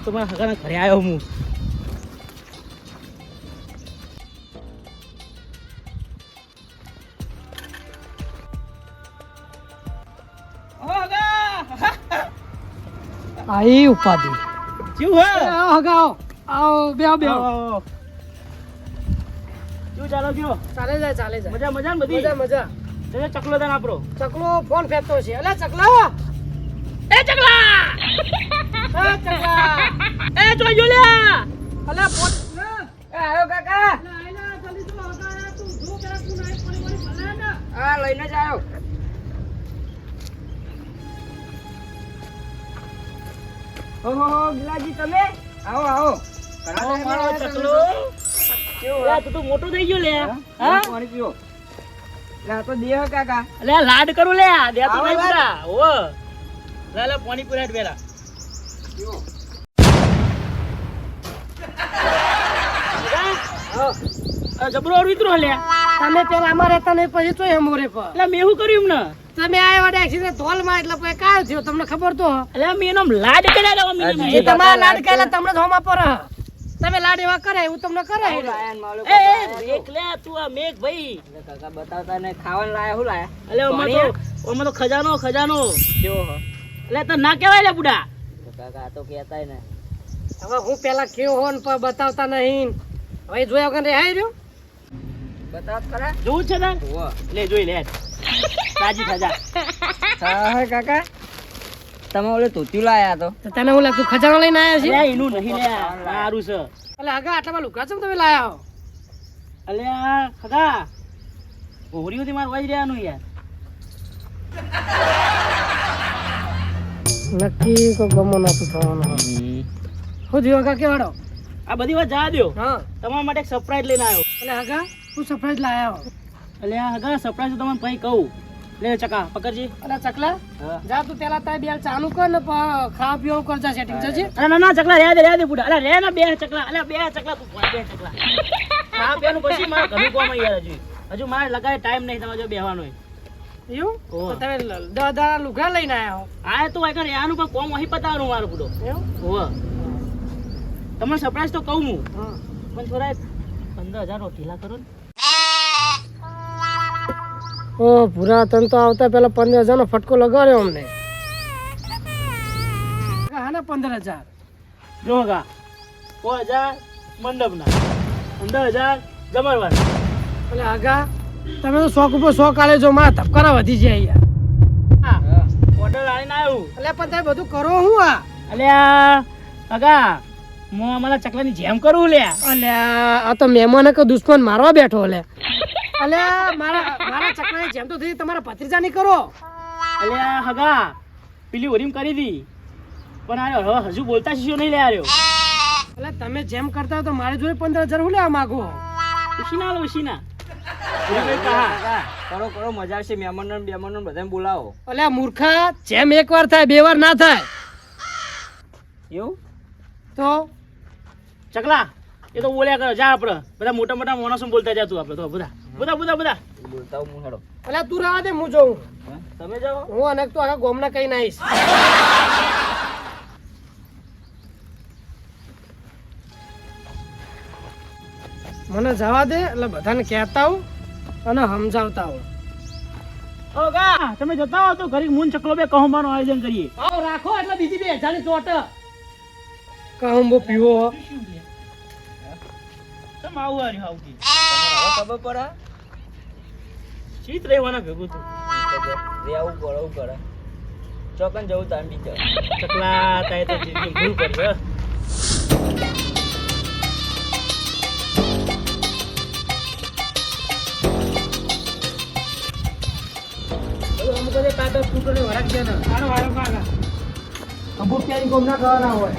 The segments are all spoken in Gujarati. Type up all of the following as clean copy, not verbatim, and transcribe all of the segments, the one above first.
તો મારા હગાના ઘરે આવ્યો હું. આઈ ઉપાધિ કેવું હે? હગાઓ આવો બેહો બેહો. શું ચાલો કયો? ચાલે જાય મજા મજા ને બધી? મજા જરા ચકલો દાન આપરો. ચકલો ફોન ફેંકતો છે. અલા ચકલા એ ચકલા એ જોજો લે. અલા ફોન એ આયો કાકા જલ્દી તો હગા તું જો કરા તું નાઈ પડી ભલા ને. હા લઈને જ આવ્યો. ઓહો ગિલાજી તમે આવો આવો આવો મારો ચકલો. કેવું લે તું તો મોટો થઈ ગયો લે. હા? પાણી પીઓ. લે આ તો દેહ કાકા. લે લાડ કરું લે. દે તો આવો નહીં યાર. પૂરા. ઓ. લે પાણી પૂરા પેલા. પીઓ. જબરો વિતરો લે. તમે પેલા અમારે તને પછી તો અમારે પર એટલે મેં શું કર્યું એમને? તમે આયા વાડે એક્સિડન્ટ ધોલ માં એટલે પછી કાયો થયો તમને ખબર તો એટલે મેં એનો લાડ કર્યા લેવા એ મીને. તમારા લાડ કાયલા તમને ધોમા પર તમે લાડ એવા કરે એવું તમને કરે આવું લાયા ને માલો એ કાકા. મેઘ લે તું આ મેઘ ભાઈ. એટલે કાકા બતાવતા ને ખાવાનું લાયા શું લાયા? એટલે ઓમાં તો ખજાનો કેવો હો? એટલે તો ના કહેવાય લે બુડા. તો કાકા આ તો કહેતાય ને. હવે હું પેલા કેવો હો ને પણ બતાવતા નહીં હવે જોયા વગર રેહાઈ રહ્યો બતાવ ખરા. જોવું છે તાર? ઓહો. લે જોઈ લે. રાજી થજા. હા કાકા તમે ઓલે ધોતિયું લાયા તો. તો તને હું લાગતું ખજાનો લઈને આયા છે અલ્યા એનું નહીં લે. સારું છે. એટલે આગા આટલા લુકા ચમ તમે લાયા હો અલ્યા ખગા. ઓહરીઓથી માર વાજ રહ્યાનું યાર. નક્કી કોઈ ગમો નતું થવાનું હું થયું આગા કેવાડો આ બધી વાત જા દ્યો. હા તમારા માટે એક સરપ્રાઈઝ લઈને આવ્યો. એટલે આગા હું સરપ્રાઈઝ લાયા હો અલ્યા હગા સરપ્રાઈઝ તમને પછી કહું. લે ચકા પકડજી. એટલે ચકલા હા. જા તું પેલા તાર બે ચાલુ કર ને ખાવા પીવાનું કરજા સેટિંગ થશે અરે ના ના ચકલા રહ્યા દે બુડા. અલ્યા રે ના બે ચકલા. અલ્યા બે ચકલા તું ભણ બે ચકલા. આ બેનું પછી મારે ઘણું કામ યાર હજુ મારે લગાય ટાઈમ નહીં તમારે જો બેહવાનો હોય. એવું ઓહ. તો તમે દાદા લુગા લઈને આયા હો આ તો વાયકર આનું પણ કોમ અહીં પતાવવાનું મારું બુડો. એવું હોવ. તમને સરપ્રાઈઝ તો કહું હું હા પણ થોડા 15,000 નો ઢીલા કરો ને. ઓ ભૂરા તન તો આવતા પેલા 15,000 નો ફટકો લગાડ્યો અમને હા ને 15,000 જો હગા 5,000 મંડપના 15,000 જમરવાર. એટલે આગા તમે તો 100 ઉપર 100 કાલે જો માં ધબકારા વધી જાય યાર હા ઓર્ડર આવીને આવ્યું. એટલે પણ તમે બધું કરો હું આ અલ્યા હગા હું અમારા ચકલાની જેમ કરું લે. અલ્યા આ તો મહેમાન કે દુશ્મન મારવા બેઠો લે અલ્યા મારા ચકલાની જેમ તો થઈ તમારા ભત્રીજાની કરો અલ્યા હગા પેલી ઓરીમ કરી દી પણ આ હવે હજુ બોલતા શીશો નહીં લે આર્યો. એટલે તમે જેમ કરતા હો તો મારી જોડે 15,000 હું લેવા માંગો ઉશીના લો ઉશીના. કાકા કરો કરો મજા આવશે. મહેમાનો બધાને બોલાવો. અલ્યા મૂર્ખા જેમ એક વાર થાય બે વાર ના થાય એવું તો ચકલા એ તો બોલ્યા કરો જા આપણે બધા મોટા મોટા માણસો બોલતા જાતું આપણે તો બધા બોલતા હું હેડો. અલ્યા તું રાહ દે હું જોઉં હા? તમે જાઓ. હું અને તો આખા ગોમના કઈ નાઈશ મને જવા દે એટલે બધાને કહેતા આવું અને સમજાવતા આવું હગા તમે જતા હો તો ઘરે મૂન ચકલો બે કહુંબાનું આયોજન કરીએ. આવો રાખો એટલે બીજી 2,000 ની ચોટ કહું બો પીવો તમ આવું આર્યું આવું કે તમને હવે ખબર પડે. ચિત રહેવાના ભેગું તું રે આવું પડે ચોકન જવું તાન બીજો. ચકલા તાય તો જિંદગી ભૂલ કરશે. અમુક બધે કાકા ફૂટોને વરાક દે ને આનો વારો કાકા અમુક ક્યાંય ગોમ ના ખાવાના હોય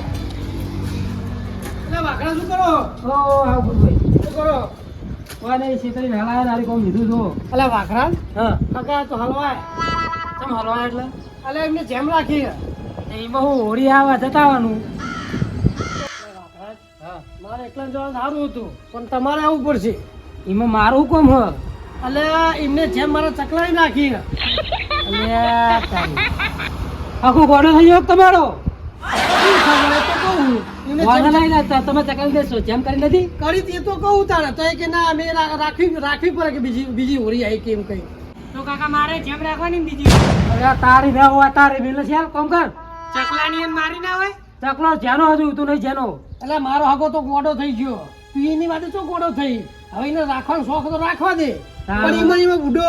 એટલે વાકડા શું કરો ઓ હા ભૂલભાઈ શું કરો કોઈ નહીં શીતળી હલાય નારી કોમ લીધું છો એટલે વાકડા હા કાકા તો હલવાય કેમ હલવાય એટલે એટલે એમને જેમ રાખી એમાં હું હોળી આવવા જતા આવવાનું હા મારે એકલા જવાનું સારું હતું પણ તમારે આવવું પડશે એમાં મારું કોમ હ એટલે એમને જેમ મારા ચકલાઈ નાખી આખું ગોડો થઈ ગયો તમારો તો કહું એમને વાંધો જેમ- નહીં ને, તમે ચકલાને દેશો જેમ કરી નથી. કરી હતી એ તો કહું તારે તો એ કે ના અમે રાખવી પડે કે બીજી હોરી આવી કે એમ કઈ તો કાકા મારે જેમ રાખવાની ને બીજી. અરે તારી ના હોય તારી મિલ છે કોમ કર. ચકલાની એમ મારી ના હોય ચકલો જેનો હજુ તું નહીં જેનો. એટલે મારો હગો તો ગોડો થઈ ગયો તું એની વાતે શું ગોડો થઈ હવે એને રાખવાનો શોખ તો રાખવા દે હા. પણ એમાં બુડો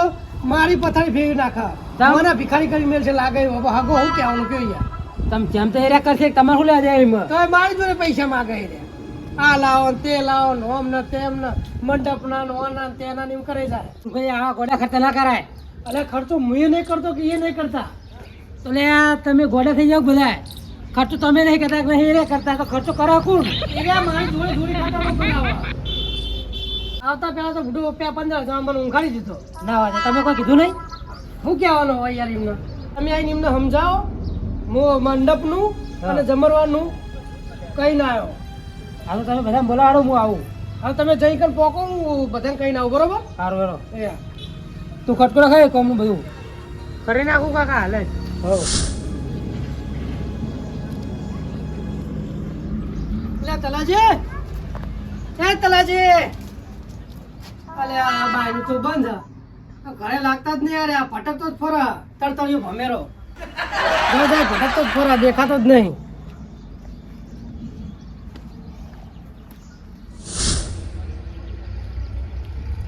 મારી પથારી ફેરવી નાખા ચાલ. મને ભિખારી કરી મેલ છે લાગે હવે હગો હું કહેવાનું કયો યાર તમે જેમ તો એરિયા કરશે તમારે શું લેવા જાય એમાં. તો એ મારી જોડે પૈસા માગે રે આ લાવો ને તે લાવો ને ઓમ ને તેમ ને મંડપ ના ને ઓના ને તેના ને એમ કરે જાય ભાઈ આવા ગોડા ખર્ચા ના કરાય. એટલે ખર્ચો હું એ નહીં કરતો કે એ નહીં કરતા તો લે આ તમે ગોડા થઈ જાવ બધા. ખર્ચો તમે નહીં કરતા કે નહીં કરતા તો ખર્ચો કરો કોણ. એ મારી જોડે જોડી ખાતા બનાવવા આવતા પેલા તો બુડો 15,000 મને ઊંઘાડી દીધો ના હોય તમે કોઈ કીધું નહીં. શું કહેવાનું હોય યાર એમને તમે આવીને એમને સમજાવો મંડપનું હા. અને જમરવાનું કઈ ના આવ્યો હા તો તમે બધા બોલાવાડો હું આવું. હવે તમે જઈ કર પોકો હું બધાને કઈ ના આવું બરોબર સારું હેરો. એ તું ખટકો ખાય કોમનું બધું. કરી નાખું કાકા હાલે જ. હો લે તલાજી એ તલાજી અલે આ બાયનું તો બંધ આ ઘરે લાગતા જ નહીં યાર આ ભટકતો જ ફરા તળતળિયો ભમેરો જો જાય ભટકતો જ ફરા દેખાતો જ નહીં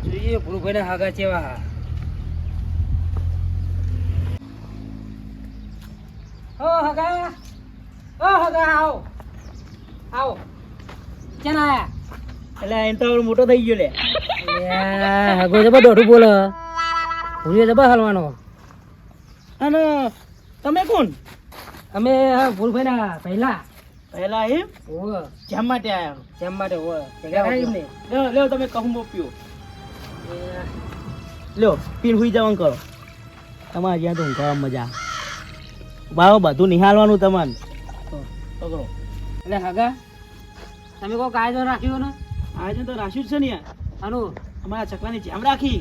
જોઈએ ભૂરુભાઈ ના હાગા ચેવા. ઓ હગા આવો આવો. ક્યાં આયા? એટલે એમ તો હવે મોટો થઈ ગયો લે. હગો જબર દોઢું બોલે. ભૂરીએ જબર હાલવાનો. અને તમે કોણ? અમે ભૂરુભાઈ ના પહેલા પહેલા એમ ઓવે જેમ માટે આયા જેમ માટે ઓવે ભેગા થાય એમ ને. લ્યો લ્યો તમે કહું પીઓ લ્યો પીર હુઈ જવાનું કરો તમારે જ્યાં તો ઊંઘવામાં મજા બાવો બધું નિહાળવાનું તમારે પકડો. એટલે હગા તમે કોઈ કાયદો રાખ્યો ને આજે તો રાખ્યું જ છે ને યાર આનું અમારા ચકલાની જેમ રાખી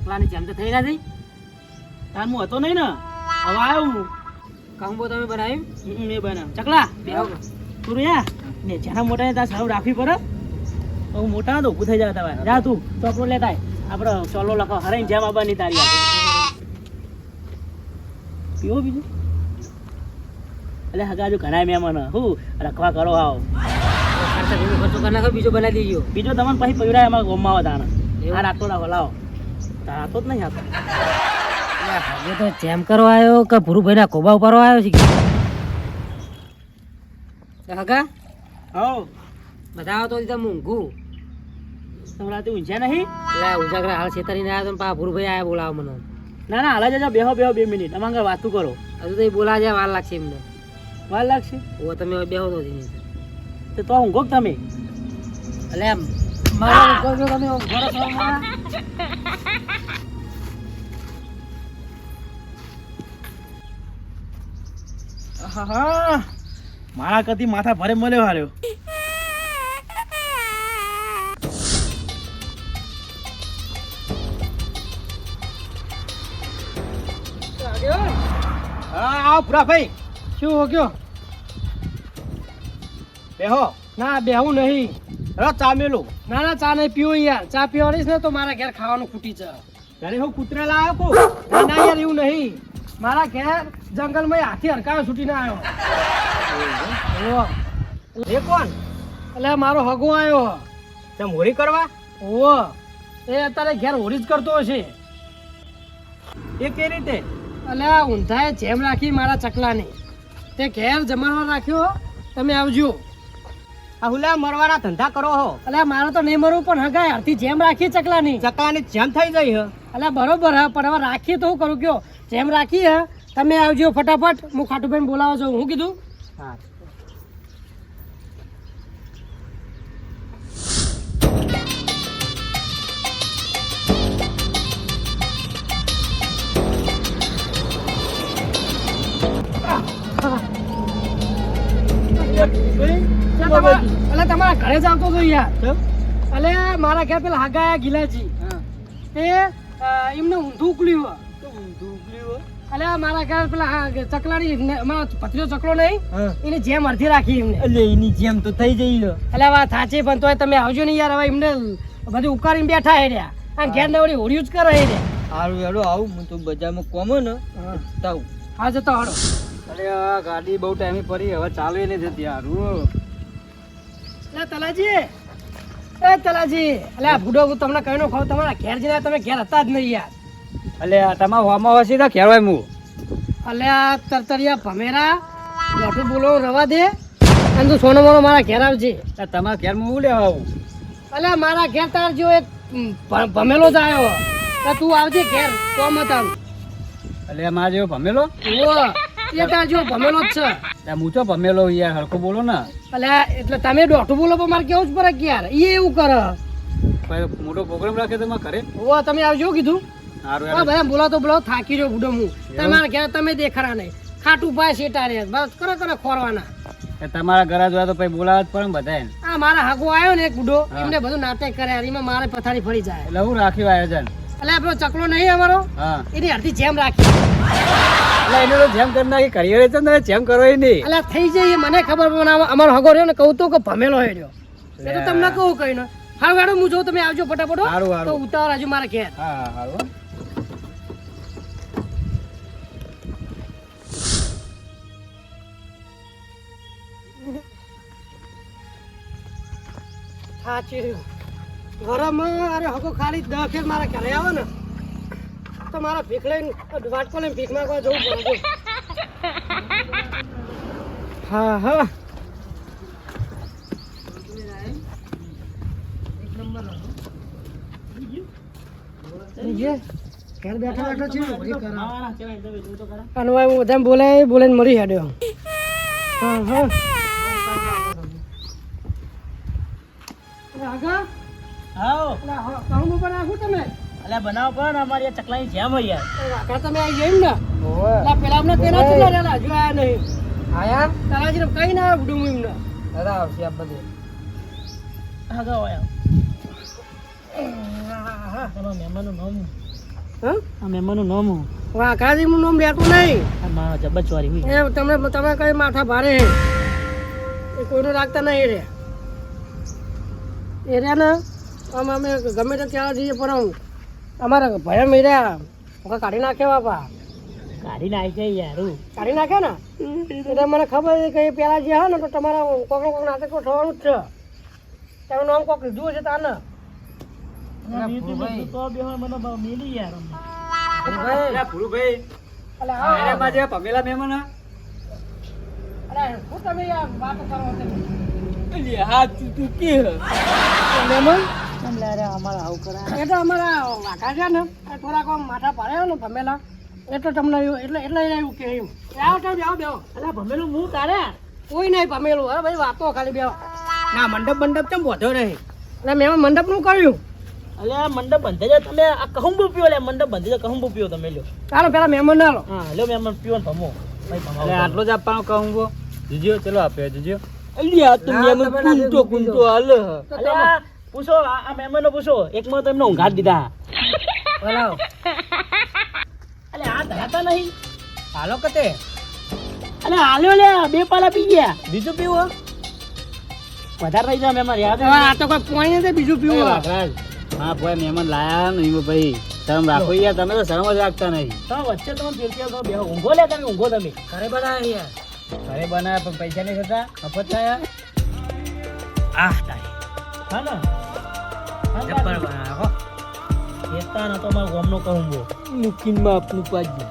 ચકલાની જેમ તો થઈ ના થઈ. તાર હું હતો નહીં ને હવે આવ્યો હું કહું તમે બનાવ્યું મેં બનાવ ચકલા બેહો. તું યા ને જેના મોટા તાર સારું રાખવી પડે તો હું મોટા તો ઊભું થઈ જાય તમારે જા તું ચોપડો લેતા આય. આપણે ચોલો લખો હરાઈને જેમ આવવાની તારી આપે પીવો બીજું એટલે હગાજુ ઘણા મહેમાન હું રખવા કરો આવો ખર્ચો કરી નાખો બીજો બનાવી દેજો. બીજો તમને પછી પૈડા એમાં ગોમમાં તાણે એવું? આ રાખતો રાખો લાવો રાતો જ નહીં આપતો હવે તો જેમ કરવા આવ્યો કે ભૂરુભાઈ ના કોબા ઉપાડવા આવ્યો છે કે? હગા હો બધા આવો તો દીધા ઊંઘું. તમારા ઊંઝ્યા નહીં એટલે ઉજાગરા હાલ છેતરીને આવ્યો તો પા ભૂરુભાઈ આયા બોલાવો મને. ના ના હાલા જજો બેહો બેહો 2 મિનિટ અમારે આગળ વાતું કરો હજુ તો એ બોલા જાય વાર લાગશે એમને. વાર લાગશે ઓ તમે હવે બેહો તો નહીં. તો ઊંઘો કે તમે એટલે એમ મારો ઊંઘો જો તમે ઊંઘો છો હમણાં? આહાહા. મારા કદી માથા ભરે મળ્યો હાર્યો હા આવો પૂરા ભાઈ શું હો ગયો બેહો ના બેહું નહીં રો ચા મેલું ના ના ચા નહીં પીવું યાર ચા પીવાડીશ ને તો મારા ઘેર ખાવાનું ખૂટી છે ઘરે હું કૂતરા લાવ્યો કો ના ના યાર એવું નહીં મારા ઘેર જંગલમાં હાથી હરકાયો છૂટીને આવ્યો એ કોણ એટલે મારો હગો આવ્યો તમે હોરી કરવા ઓવો એ અત્યારે ઘેર હોળી જ કરતો હશે એ કઈ રીતે એટલે આ ઊંધાએ જેમ રાખી મારા ચકલાની તે ઘેર જમાડવા રાખ્યો તમે આવજો આ હુલા મરવાના ધંધા કરો હો એટલે મારે તો નહીં મરવું પણ હગાય હાથી જેમ રાખી ચકલાની ચકાની જેમ થઈ ગઈ હ એટલે બરોબર હા પણ હવે રાખીએ તો હું કરું કયો જેમ રાખી હે તમે આવજો ફટાફટ હું ખાટુભાઈ બોલાવો છું હું કીધું હા એટલે તમારા ઘરે જ આવતો હતો યાર ચમ? એટલે મારા ઘેર પેલા હગાયા ગિલાજી તે એમને ઊંધું ઉકલ્યું તો ઊંધું ઉકળ્યું હો. અલ્યા મારા ઘર પેલા ચકલાની અમારો પતરીઓ ચકલો નહીં એની જેમ અડધી રાખી એમને એટલે એની જેમ તો થઈ જઈ અલ્યા વાત સાચી પણ તોય તમે આવજો ને યાર હવે એમને બધું ઉકાળીને બેઠા હે રહ્યા આ ઘેર નવડી હોળિયું જ કરે હે રહ્યા સારું હેડો આવું હું તો બજારમાં કોમો ને તાવ હા જતો હડો અરે આ ગાડી બહુ ટાઈમે પડી હવે ચાલુ નહીં થતી હારું તલાજી અલ્યા ભૂડો હું તમને કહી નો ખાવ તમારા ઘેર જઈને તમે ઘેર હતા જ નહીં યાર એટલે તમારા હોમાં વસી તો ખેરવાય હું અલ્યા તરતરિયા ભમેરા લોટું બોલો રવા દે અને તું સોનો મોનો મારા ઘેર આવજે તમારા ઘેરમાં હું લેવા આવું અલ્યા મારા ઘેર તાર જો એક ભમેલો જ આવ્યો તો તું આવજે ઘેર તો મત આવ એટલે મારા જેવો ભમેલો એ તાર જો ભમેલો જ છે હું તો ભમેલો યાર હરખું બોલો ને અલ્યા એટલે તમે દોઢું બોલો પણ મારે કેવું જ પડે કે યાર એ એવું કરે કોઈ મોટો પ્રોગ્રામ રાખે તમારા ઘરે તમે આવજો કીધું સારું હા ભાઈ બોલાતો બોલાવો થાકી રહ્યો બુડો હું તમારા ઘેર તમે દેખાડા નહીં ખાટું ભાઈ શેટા રે બસ કરો ખોરવાના તમારા ઘરે જોયા તો પછી બોલાવા જ પડે ને બધા આ મારા હાગો આવ્યો ને એક બુડો એમને બધું નાટક કરે એમાં મારે પથારી ફરી જાય એટલે હું રાખ્યું આયોજન એટલે આપણો ચકલો નહીં અમારો હા એની અડધી જેમ રાખી એટલે એને તો જેમ કરી નાખી કરીએ છે ને જેમ કરો એ નહીં એટલે થઈ જાય મને ખબર પણ અમારો હગો રહ્યો ને કહું તો કે ભમેલો રહ્યો એ તો તમને કહું કઈ ને હારું હારું હું જોઉં તમે આવજો ફટાફટ તો ઉતાવળ હજુ મારા ઘેર હા હારું સાચી રહ્યું ઘરમાં અરે હગો ખાલી 10 ફેર મારા ઘરે આવે ને તો મારા ભીખ લઈને વાટકો લઈને ભીખ માંગવા જવું પડે હા હા ઘેર બેઠા બેઠા છે અને હું બધા બોલાઈને મરી હેડ્યો હા હા આવો કહું પણ આખું તમે અલ્યા બનાવો પણ અમારી આ ચકલાની જેમ હોય યાર વાઘા તમે આવી જઈને ને પેલા અમને તેના કેટલા રહેલા હજુ આયા નહીં આયા તારાજી કઈ ના આવે બુડું એમને દાદા આવશે આ બધે હા ગો આયા તમારા મહેમાનનું નામ હા આ મહેમાનનું નામ વાઘાજી નું નામ લેતું નહીં આ મારા જબરચવારી હોય એ તમે કઈ માથા ભારે એ કોઈનું રાખતા નહીં રે એ રહ્યા ને આમ અમે ગમે તે ત્યાં જઈએ પણ અમારા ભયા મેર્યા કાઢી નાખે બાપા કાઢી નાખે યાર કાઢી નાખે ને એટલે મને ખબર છે કે એ પેલા જે હા ને તો તમારા કોક નાટક થવાનું જ છે તમે નામ કોક લીધું છે તાને ભમેલા મહેમાન અરે શું તમે યાર વાતો કરો તમે અમારા આવું કરા એ તો અમારા વાઘા છે ને એ થોડાક આમ માથા પાડે ને ભમેલા એટલે તમને એટલે એવું કે એમ આવો તો જાઓ બેહો અલા ભમેલું હું તારે કોઈ નહીં ભમેલું અરે ભાઈ વાતો ખાલી બેહો ના મંડપ કેમ બોધો રહે એટલે મેં મંડપનું કર્યું અલ્યા મંડપ બંધે છે તમે આ કહુંબુ પીઓ લે મંડપ બંધે છે કહુંબુ પીઓ તમે લ્યો ચાલો પેલા મહેમાન ના લો હા લ્યો મહેમાન પીઓ ને ભમો ભાઈ ભમાવો આટલો જ આપવાનો કહુંબો જીજો ચલો આપ્યો જીજો અલ્યા તો મહેમાન કુંટો હાલ અલ્યા પૂછો આ મહેમાનનો પૂછો એક માં તો એમને ઊંઘાડ દીધા બોલાવો અલ્યા આ ધરાતા નહીં હાલો કતે અલે હાલ્યો લે બે પાલા પી ગયા બીજું પીવો વધારે થઈ જાય મહેમાન યાદ આ તો કોઈ પોણી નથી બીજું પીવું હા ભાઈ મહેમાન લાયા નહીં ભાઈ શરમ રાખો યાર તમે તો શરમ જ રાખતા નહીં તમે વચ્ચે તમે ફેરતી બે ઊંઘો લે તમે ઊંઘો તમે ઘરે બનાવે યાર ઘરે બનાવ્યા પણ પૈસા નહીં થતા મફત થયા આહ તારી હા ને જબ્બર બનાવ્યા કેતા ના તો મારા ગામનો કહુંબો મુકીનમાં આપનું પાજી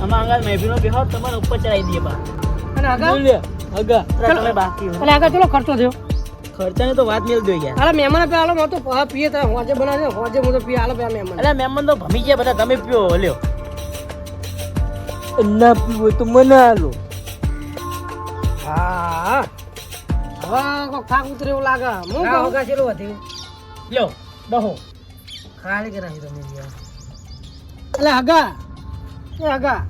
આમાં આગળ મહેફિલનો બેહો તમારે ઉપર ચડાવી દઈએ બા અને આગળ અગા તમે બાકી અને આગળ ચલો ખર્ચો થયો ખર્ચાની તો વાત મેલ દો યાર અરે મહેમાન પે હાલો હું તો પીએ તો હોજે બનાવે હોજે હું તો પીએ હાલો પેલા મહેમાન અલ્યા મહેમાન તો ભમી ગયા બધા તમે પીઓ લ્યો ના પીવો તો મને હાલો હા હવે કોક થાક ઉતરે એવું લાગે હું કહું કે ચેલું હતું લ્યો બહો ખાલી કે નહીં તમે એટલે હગા એ હગા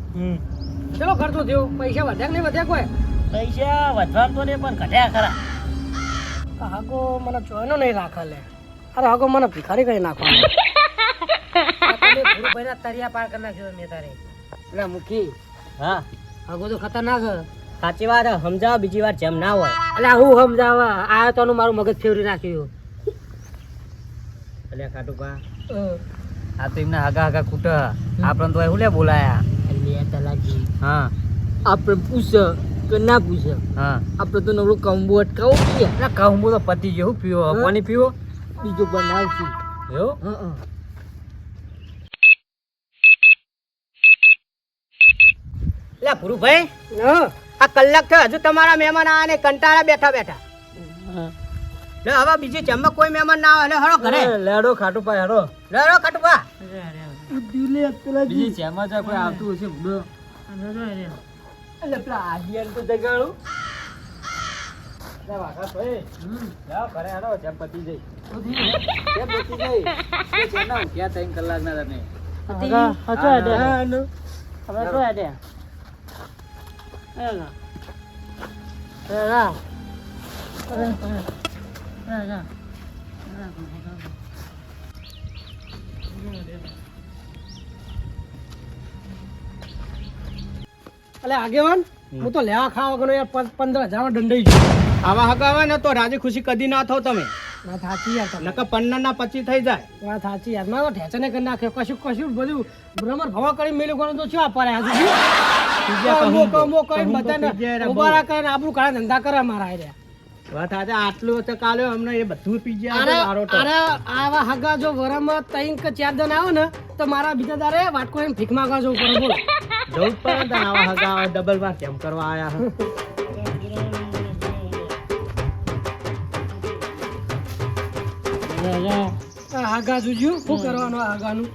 ચલો ખર્ચો થયો પૈસા વધ્યા કે નહીં વધ્યા કોઈ પૈસા વધવા તો નહીં પણ ઘટ્યા ખરા. આ હાગો મને ચોયનો નહીં રાખે લે. અરે હાગો મને ભિખારી કરી નાખવાનો. તરિયા પાર કરી નાખ્યો મેં તારે. એટલે મુખી હા હાગો તો ખતરનાક હે. સાચી વાત સમજાવો બીજી વાર જેમ ના હોય. એટલે હું સમજાવવા આ તો મારું મગજ ફેરવી નાખ્યું. અલ્યા ખાટુભા આ તો એમના હગા હગા કૂટ આપણને તો શું લે બોલાયા. હા આપણે પૂછ કે ના પૂછ હા આપણે તો નવડું કંબુ અટકાવું છીએ. એટલે કહું તો પતી ગયો. શું પીવો પાણી પીવો બીજું બનાવશું. એવું લે ભુરુભાઈ આ કલાક થયો હજુ તમારા મહેમાન આને કંટાળા બેઠા બેઠા. લે હવે બીજી જમવા કોઈ મહેમાન ના આવે. હળો ઘરે લેડો ખાટુભા હેડો લેડો ખાટુભા. બીજી જેમાં કોઈ આવતું હશે એટલે પેલા આદિયાન તો જગાડું. ઘરે હેડો જેમ પતી જઈ જેમ પતી જઈ જેના ઉઠ્યા 3 કલાક ના તમે એટલે આગેવાન હું તો લેવા ખાવા ગયો યાર 15,000 દંડાઈ ગયો. આવા હગાવા ને તો રાજી ખુશી કદી ના થો તમે. વાત સાચી યાર તમે. નકર 15 ના 25 થઈ જાય. વાત સાચી યાર મારો ઢેચને કરી નાખ્યો. કશું બધું ભ્રમર ભવા કરી મેલ્યું કોણ તો શું આપરે હજુ કમો કરીને બધાને ઉભારા કરીને આપણું કાળા ધંધા કરે મારા આર્યા. વાત આજે આટલું તો કાલે અમને એ બધું પી અરે ગયા. અરે આવા હગા જો વરામાં 3 કે 4 દન આવે ને તો મારા બીજા દારે વાટકો એમ ભીખ માંગવા જવું પડે. બોલો જવું જ પડે ને આવા હગા ડબલ વાર કેમ કરવા આયા. આ હગા જોજો શું કરવાનું આ હગાનું.